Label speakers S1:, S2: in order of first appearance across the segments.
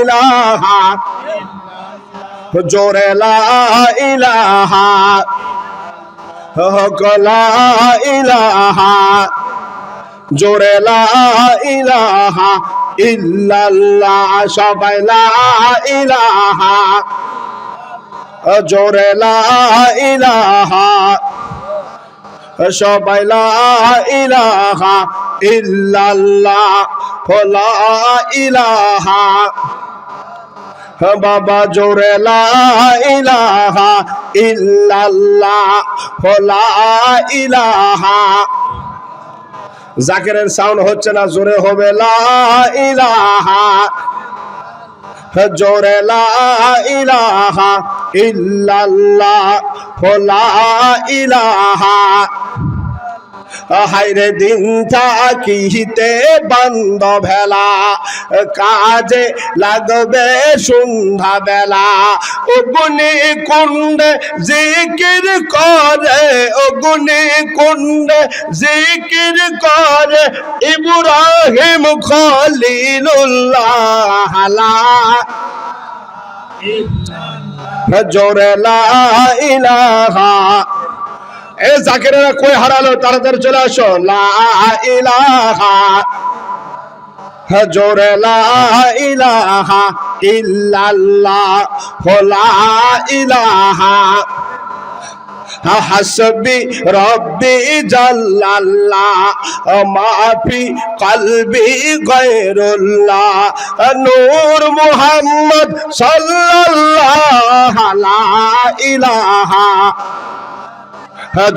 S1: ইলাহা জোরে লা ইলাহা হক লা ইলাহা জোরে লা ইলাহা ইল্লাল্লাহ সবাই লা ইলাহা জোরে লা ইলাহা সবাই লা ইলাহা ইল্লাল্লাহ লা ইলাহা বাবা জোরে লা ইলাহা ইল্লাল্লাহ লা ইলাহা জাকিরের সাউন্ড হচ্ছে না জোরে হবে লা ইলাহা জোরে লা ইলাহা ইল্লাল্লাহ লা ইলাহা হায়রে দিন থাকিতে বন্ধ ভেলা কাজে লাগবে সন্ধ্যা বেলা অগ্নি কুণ্ডে জিকির করে অগ্নি কুণ্ডে জিকির করে ইব্রাহিম খলিলুল্লাহ জোরে লা ইলাহা এ জাকিরেরা কই হারালো তাড়াতাড়ি চলে আসো লা ইলাহা জোরে লা ইলাহা ইল্লাল্লাহ লা ইলাহা হাসবি রব্বি জাল্লাল্লাহ মাফি কলবি গায়রুল্লাহ নূর মুহাম্মদ সাল্লাল্লাহু লা ইলাহা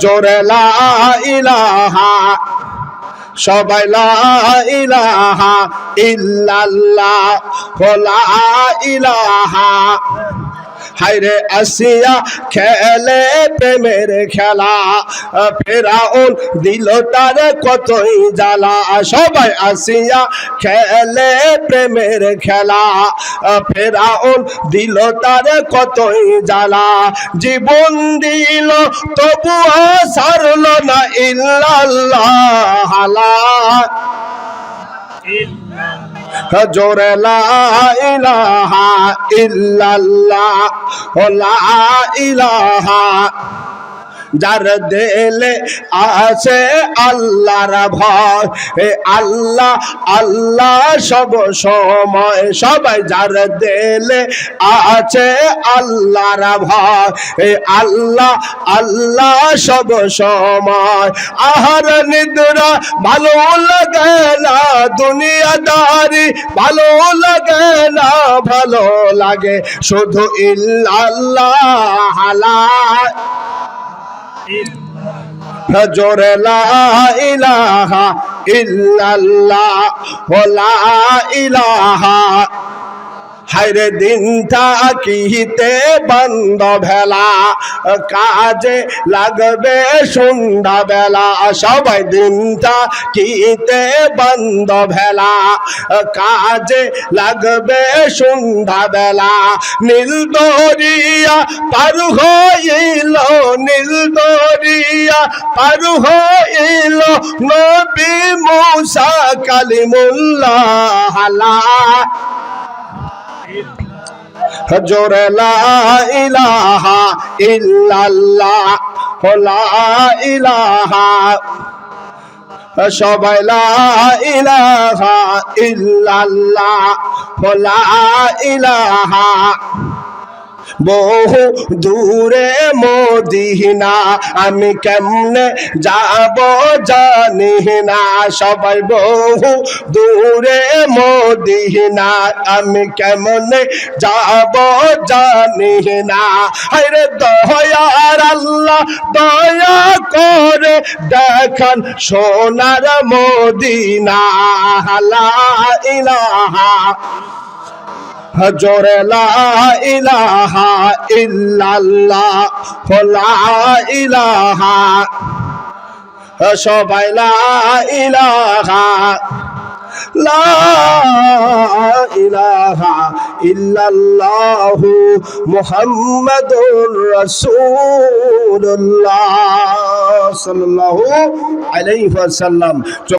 S1: জোরে লা ইলাহা সবাই লা ইলাহা ইল্লাল্লাহ লা ইলাহা হায়রে আসিয়া খেলে প্রেমের খেলা ফেরাউন দিল তার কতই জ্বালা সবাই আসিয়া খেলে প্রেমের খেলা ফেরাউন দিল তার কতই জ্বালা জীবন দিল তবুও ছাড়ল না ইল্লাল্লাহ লা জোরে লা ইলাহা ইল্লাল্লাহ লা ইলাহা যার দিলে আছে আল্লাহর ভয় আল্লাহ আল্লাহ সব সময় সবাই যার দিলে আছে আল্লাহর ভয় আল্লাহ আল্লাহ সব সময় আহার নিদ্রা ভালো লাগে না দুনিয়াদারি ভালো লাগে না ভালো লাগে শুধু ইল্লাল্লাহ লা জোরে লা ইলাহা ইল্লাল্লাহ লা ইলাহা হায়রে দিন থাকিতে বন্ধ ভেলা কাজে লাগবে সন্ধ্যা বেলা সবাই দিন থাকিতে বন্ধ ভেলা কাজে লাগবে সন্ধ্যা বেলা নীল দরিয়া পার হইল নীল দরিয়া পার হইল নবী মুসা কালিমুল্লাহ লা জোরে লা ইলাহা ইল্লাল্লাহ লা ইলাহা সবাই লা ইলাহা ইল্লাল্লাহ লা ইলাহা বহু দূরে মদিনা আমি কেমনে যাব জানি না সবাই বহু দূরে মদিনা আমি কেমনে যাব জানি না হায়রে দয়ার আল্লাহ দয়া করে দেখান সোনার মদিনা লা ইলাহা জোরে লা ইলাহা ইল্লাল্লাহ লা ইলাহা সবাই লা ইলাহা লা ইলাহা ইল্লাল্লাহু মুহাম্মাদুর রাসূলুল্লাহ সাল্লাল্লাহু আলাইহি ওয়াসাল্লাম।